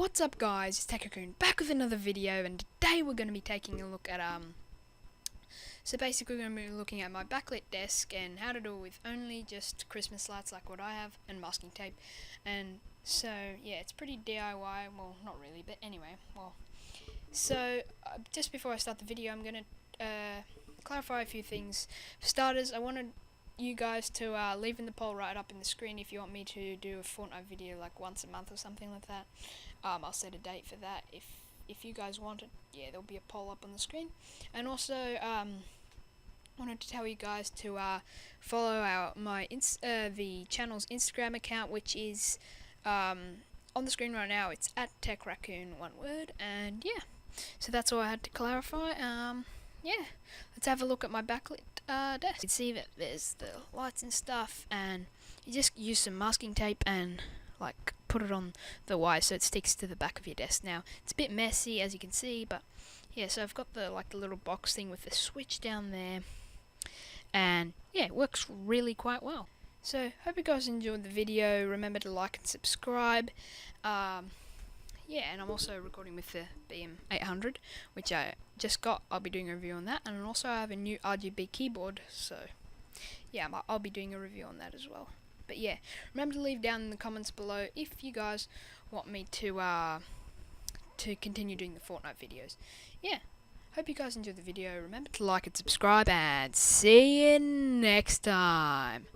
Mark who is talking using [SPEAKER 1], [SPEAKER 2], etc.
[SPEAKER 1] What's up guys, it's TechRaccoon back with another video, and today we're going to be taking a look at so basically we're going to be looking at my backlit desk and how to do it with only just Christmas lights like what I have and masking tape. And so yeah, it's pretty DIY, well not really, but anyway, so just before I start the video I'm going to clarify a few things. For starters, I wanted you guys to leave in the poll right up in the screen if you want me to do a Fortnite video like once a month or something like that. I'll set a date for that if you guys want it. Yeah, there'll be a poll up on the screen. And also wanted to tell you guys to follow the channel's Instagram account, which is on the screen right now. It's at TechRaccoon, one word. And yeah, so that's all I had to clarify. Yeah, let's have a look at my backlit desk. You can see that there's the lights and stuff, and you just use some masking tape and like put it on the wire so it sticks to the back of your desk. Now it's a bit messy as you can see, but yeah, so I've got the little box thing with the switch down there, and yeah, it works really quite well. So hope you guys enjoyed the video. Remember to like and subscribe. Yeah, and I'm also recording with the BM800, which I just got. I'll be doing a review on that, and also I have a new RGB keyboard, so yeah, I'll be doing a review on that as well. But yeah, remember to leave down in the comments below if you guys want me to continue doing the Fortnite videos. Yeah, hope you guys enjoyed the video. Remember to like and subscribe, and see you next time.